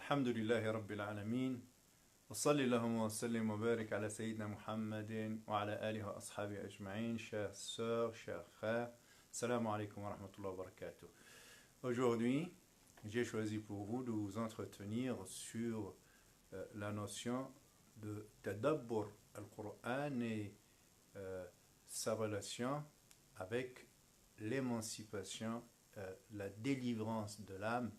الحمد لله رب العالمين وصلي اللهم وسلم وبارك على سيدنا محمد وعلى آله وأصحابه أجمعين. Chères sœurs, chers frères, Assalamu alaikum wa rahmatullahi wa barakatuh. Aujourd'hui, j'ai choisi pour vous de vous entretenir sur la notion de Tadabbur al-Qur'an et sa relation avec l'émancipation, la délivrance de l'âme,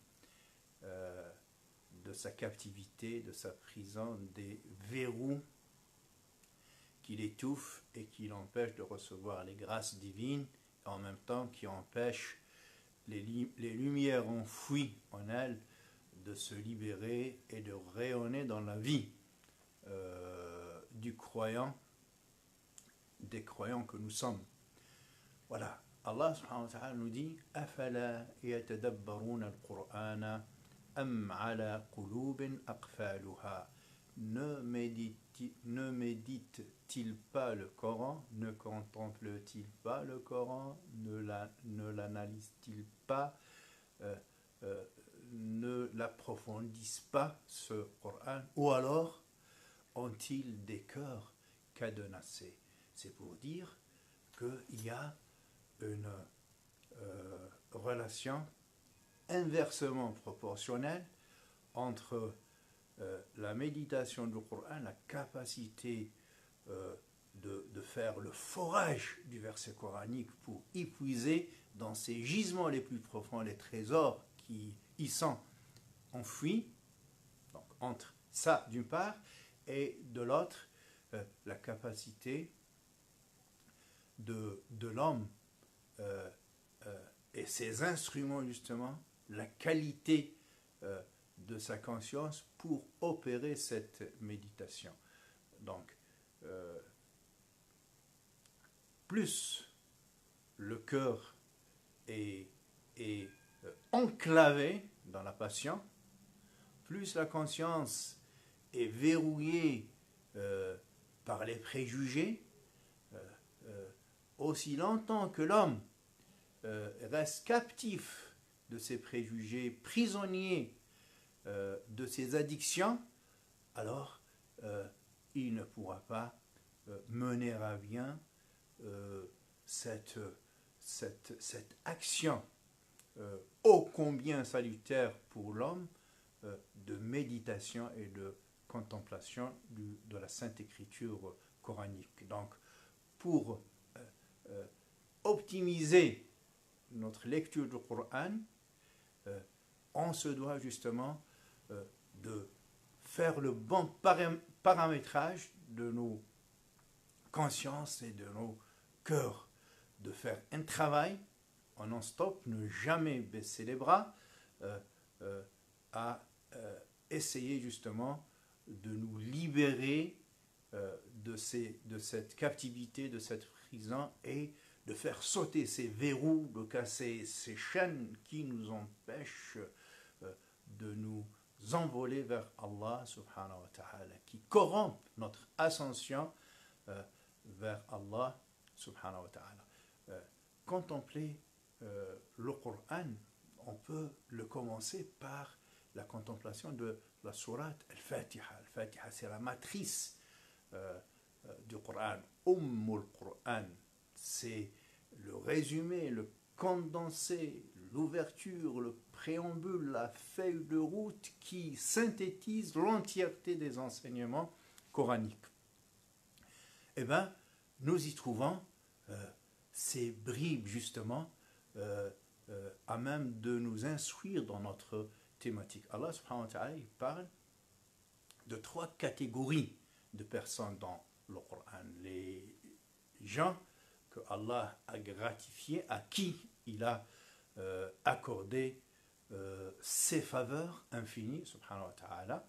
de sa captivité, de sa prison, des verrous qui l'étouffent et qui l'empêchent de recevoir les grâces divines, et en même temps qui empêchent les lumières enfouies en elle de se libérer et de rayonner dans la vie du croyant, des croyants que nous sommes. Voilà, Allah subhanahu wa ta'ala nous dit « Afala yatadabbaruna al-Qur'ana am ala qulubin aqfaluha » Ne médite-t-il pas le Coran, ne contemple-t-il pas le Coran, ne l'analyse-t-il pas, ne l'approfondissent pas ce Coran, ou alors ont-ils des cœurs cadenassés? C'est pour dire qu'il y a une relation inversement proportionnelle entre la méditation du Coran, la capacité de faire le forage du verset coranique pour épuiser dans ses gisements les plus profonds les trésors qui y sont enfouis, donc entre ça d'une part, et de l'autre, la capacité de l'homme et ses instruments justement, la qualité de sa conscience pour opérer cette méditation. Donc, plus le cœur est enclavé dans la passion, plus la conscience est verrouillée par les préjugés, aussi longtemps que l'homme reste captif de ses préjugés, prisonnier de ses addictions, alors il ne pourra pas mener à bien cette action ô combien salutaire pour l'homme de méditation et de contemplation de la Sainte Écriture coranique. Donc, pour optimiser notre lecture du Coran, on se doit justement de faire le bon paramétrage de nos consciences et de nos cœurs, de faire un travail en non-stop, ne jamais baisser les bras, à essayer justement de nous libérer de cette captivité, de cette prison, et de faire sauter ces verrous, de casser ces chaînes qui nous empêchent de nous envoler vers Allah subhanahu wa ta'ala, qui corrompent notre ascension vers Allah subhanahu wa ta'ala. Contempler le Coran, on peut le commencer par la contemplation de la sourate Al-Fatiha. Al-Fatiha, c'est la matrice du Coran. Ummul Quran, c'est le résumé, le condensé, l'ouverture, le préambule, la feuille de route qui synthétise l'entièreté des enseignements coraniques. Eh bien, nous y trouvons ces bribes justement à même de nous instruire dans notre thématique. Allah subhanahu wa ta'ala parle de 3 catégories de personnes dans le Coran. Les gens que Allah a gratifiés, à qui il a accordé ses faveurs infinies, subhanahu wa ta'ala.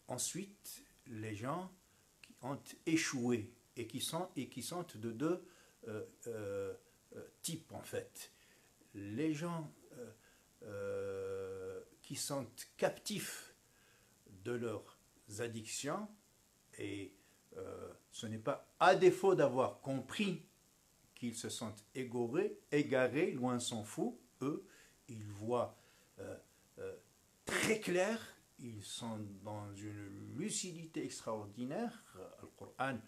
Ensuite, les gens qui ont échoué et qui sont de 2 types en fait. Les gens qui sont captifs de leurs addictions, et ce n'est pas à défaut d'avoir compris qu'ils se sentent égarés, loin s'en faut. Eux, ils voient très clair ils sont dans une lucidité extraordinaire. Le Coran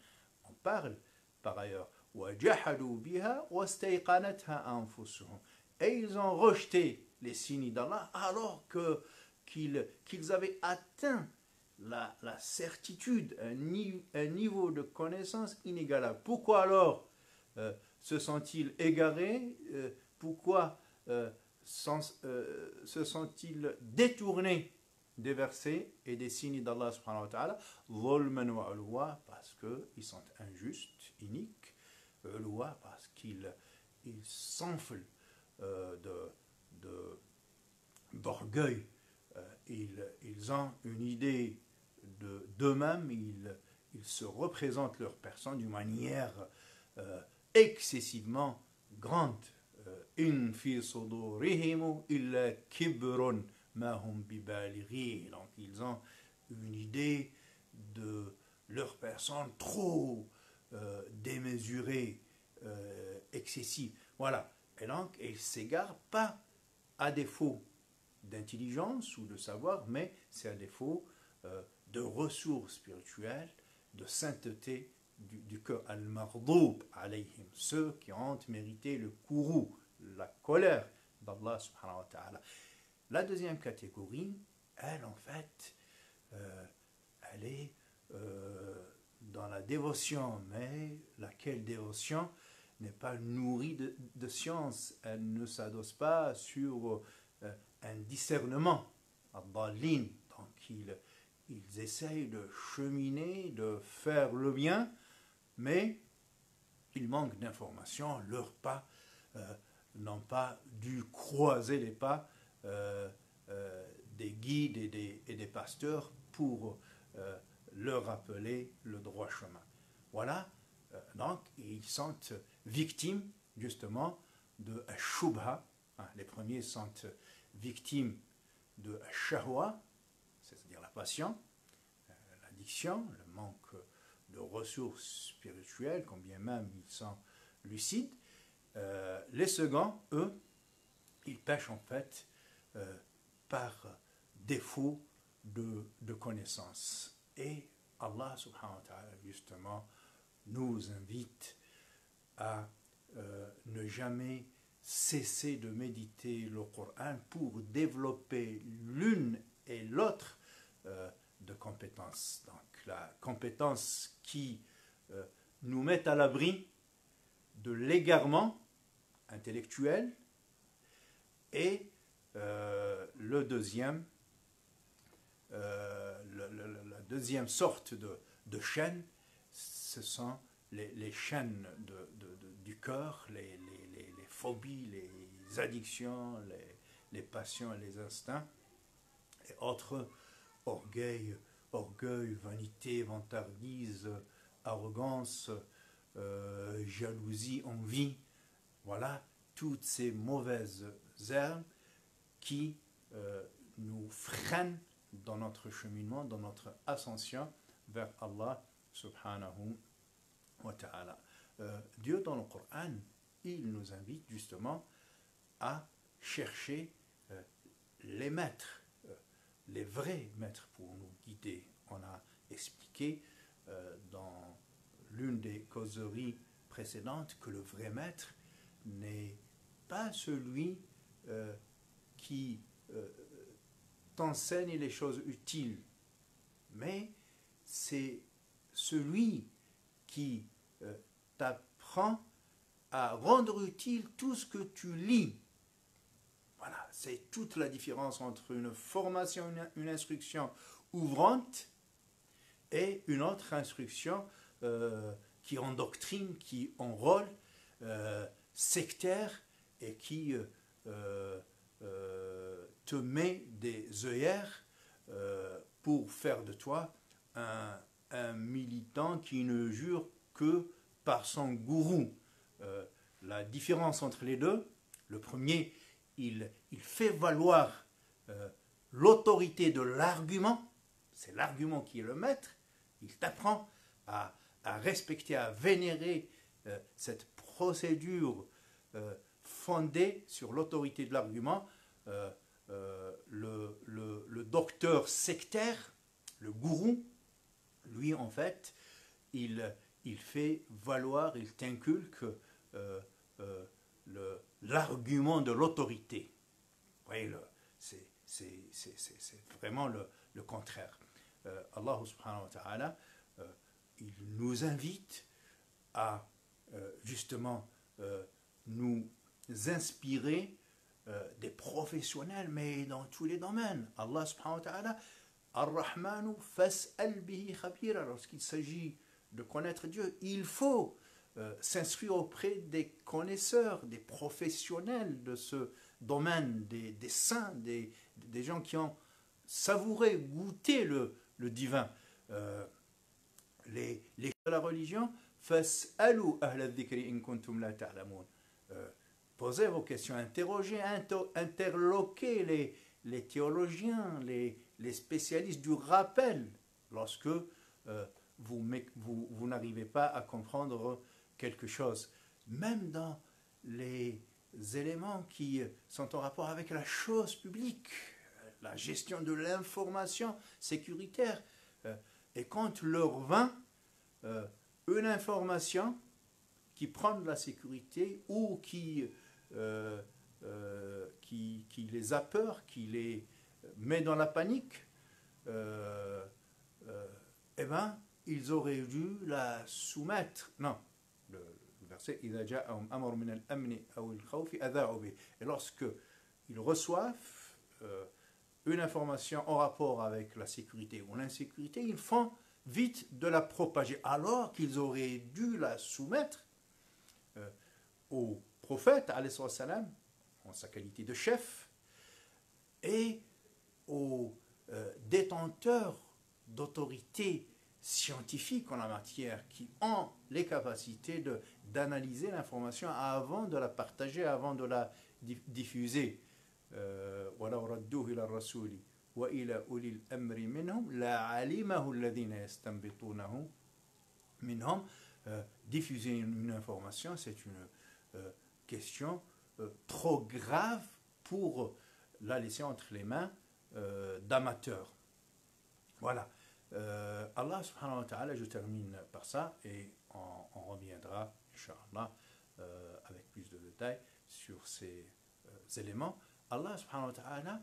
en parle par ailleurs. وَجَحَدُوا بِهَا وَاسْتَيْقَنَتْهَا أَنفُسُهُم. Et ils ont rejeté les signes d'Allah alors qu'ils avaient atteint la certitude, un niveau de connaissance inégalable. Pourquoi alors se sont-ils égarés? Pourquoi se sont-ils détournés des versets et des signes d'Allah subhanahu wa ta'ala? ظُلْمًا وَعُلْوًا, parce qu'ils sont injustes, iniques. Ulwa, parce qu'ils s'enflent d'orgueil. Ils ont une idée d'eux-mêmes, ils se représentent leur personne d'une manière excessivement grande. In fi sudurihim illa kibrun ma hum bibalighi. Donc ils ont une idée de leur personne trop démesurée, excessive. Voilà. Et donc ils ne s'égarent pas à défaut d'intelligence ou de savoir, mais c'est à défaut de ressources spirituelles, de sainteté du cœur. Al-Mardoub alayhim, ceux qui ont mérité le courroux, la colère d'Allah subhanahu wa ta'ala. La deuxième catégorie, elle en fait, elle est dans la dévotion, mais laquelle dévotion n'est pas nourrie de science, elle ne s'adosse pas sur un discernement, ad-dallin. Donc ils essayent de cheminer, de faire le bien, mais ils manquent d'informations, leurs pas n'ont pas dû croiser les pas des guides et des pasteurs pour leur rappeler le droit chemin. Voilà, donc ils sont victimes justement de shubha. Les premiers sont victimes de shahwa, c'est-à-dire la passion, l'addiction, le manque de ressources spirituelles, combien même ils sont lucides. Les seconds, eux, ils pêchent en fait par défaut de connaissance. Et Allah subhanahu wa ta'ala justement nous invite à ne jamais cesser de méditer le Coran pour développer l'une et l'autre de compétences. Donc la compétence qui nous met à l'abri de l'égarement intellectuel, et la deuxième sorte de chaîne, ce sont les chaînes du cœur, les phobies, les addictions, les passions et les instincts, et autres orgueil, vanité, vantardise, arrogance, jalousie, envie. Voilà toutes ces mauvaises herbes qui nous freinent dans notre cheminement, dans notre ascension vers Allah subhanahu wa ta'ala. Dieu dans le Coran, il nous invite justement à chercher les maîtres, les vrais maîtres pour nous guider. On a expliqué dans l'une des causeries précédentes que le vrai maître n'est pas celui qui t'enseigne les choses utiles, mais c'est celui qui t'apprend à rendre utile tout ce que tu lis. Voilà, c'est toute la différence entre une formation, une instruction ouvrante et une autre instruction qui endoctrine, qui enrôle, sectaire, et qui te met des œillères pour faire de toi un militant qui ne jure que par son gourou. La différence entre les deux, le premier, il fait valoir l'autorité de l'argument, c'est l'argument qui est le maître, il t'apprend à respecter, à vénérer cette procédure fondée sur l'autorité de l'argument. le docteur sectaire, le gourou, lui en fait, il fait valoir, il t'inculque l'argument de l'autorité. Oui, c'est vraiment le contraire. Allah subhanahu wa ta'ala, il nous invite à justement nous inspirer des professionnels, mais dans tous les domaines. Allah subhanahu wa ta'ala, Ar-Rahmanu fas'al bihi khabira. Lorsqu'il s'agit de connaître Dieu, il faut s'inscrire auprès des connaisseurs, des professionnels de ce domaine, des saints, des gens qui ont savouré, goûté le divin. Les de la religion, fas'alu ahla dhikri in kuntum la ta'lamun. Posez vos questions, interrogez, interloquez les théologiens, les spécialistes du rappel lorsque vous n'arrivez pas à comprendre quelque chose. Même dans les éléments qui sont en rapport avec la chose publique, la gestion de l'information sécuritaire. Et quand leur vint une information qui prend de la sécurité ou qui les a peur, qui les met dans la panique, eh bien, ils auraient dû la soumettre. Non, le verset et lorsque ils reçoivent une information en rapport avec la sécurité ou l'insécurité, ils font vite de la propager, alors qu'ils auraient dû la soumettre au prophète, alayhi salam, en sa qualité de chef, et aux détenteurs d'autorité scientifique en la matière, qui ont les capacités d'analyser l'information avant de la partager, avant de la diffuser. وَلَوْ رَدُّوهُ إِلَى الرَّسُولِ وَإِلَى أُولِي الْأَمْرِ مِنْهُمْ لَعَلِمَهُ الَّذِينَ يَسْتَنبِطُونَهُ مِنْهُمْ. Diffuser une information, c'est une question trop grave pour la laisser entre les mains d'amateurs. Voilà. Allah subhanahu wa ta'ala, je termine par ça et on reviendra, Inch'Allah, avec plus de détails sur ces éléments. Allah subhanahu wa ta'ala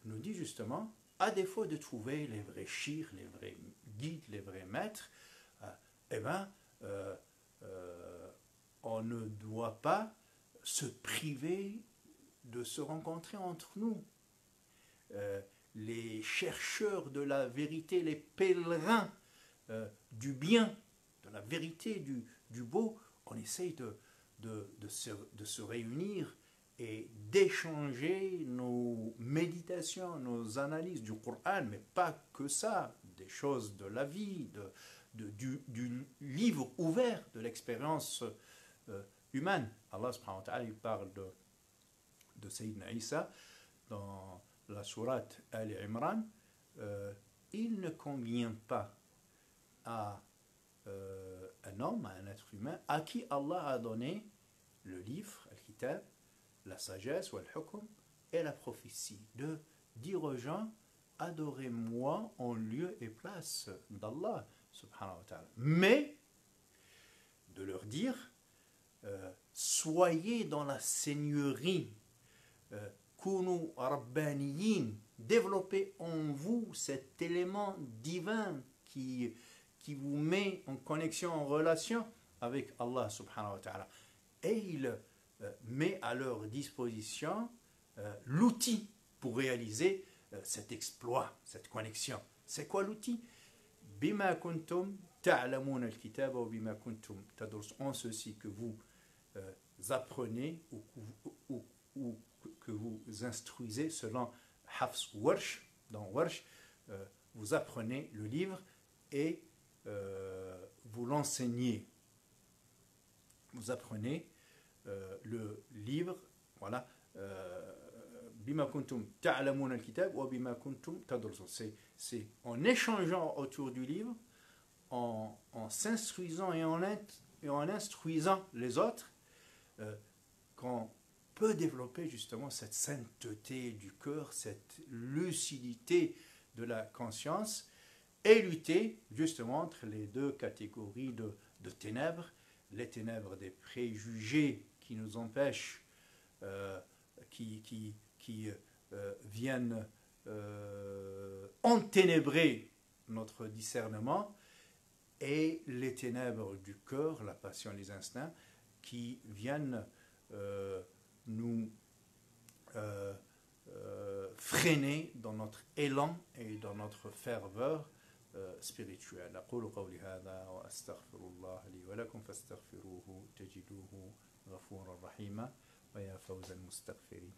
nous dit justement, à défaut de trouver les vrais chirs, les vrais guides, les vrais maîtres, eh bien, on ne doit pas se priver de se rencontrer entre nous. Les chercheurs de la vérité, les pèlerins du bien, de la vérité, du beau, on essaye de se réunir et d'échanger nos méditations, nos analyses du Coran, mais pas que ça, des choses de la vie, du livre ouvert de l'expérience humaine. Allah subhanahu wa ta'ala, il parle de Sayyidina Isa dans la sourate Al-Imran. Il ne convient pas à un homme, à un être humain, à qui Allah a donné le livre, Al-Kitab, la sagesse, ou Al-Hukm, et la prophétie, de dire aux gens, adorez-moi en lieu et place d'Allah, subhanahu wa ta'ala. Mais, de leur dire, soyez dans la seigneurie, Kunu Rabbaniyin, développez en vous cet élément divin qui vous met en connexion, en relation avec Allah subhanahu wa ta'ala. Et il met à leur disposition l'outil pour réaliser cet exploit, cette connexion. C'est quoi l'outil? Bima kuntum ta'lamun al-kitaba wa bima kuntum tadrus. En ceci que vous apprenez ou que vous instruisez selon Hafs Warsh, dans Warsh, vous apprenez le livre et vous l'enseignez. Vous apprenez le livre, voilà. Bima kuntum ta'lamun al-kitab wa bima kuntum tadrusun. C'est en échangeant autour du livre, en s'instruisant et en instruisant les autres, qu'on peut développer justement cette sainteté du cœur, cette lucidité de la conscience et lutter justement entre les deux catégories de ténèbres, les ténèbres des préjugés qui nous empêchent, qui viennent enténébrer notre discernement, et les ténèbres du cœur, la passion, les instincts, qui viennent nous freiner dans notre élan et dans notre ferveur spirituelle. أقول قولي هذا وأستغفر الله لي ولكم فاستغفروه تجدوه غفورا رحيما ويا فوز المستغفرين.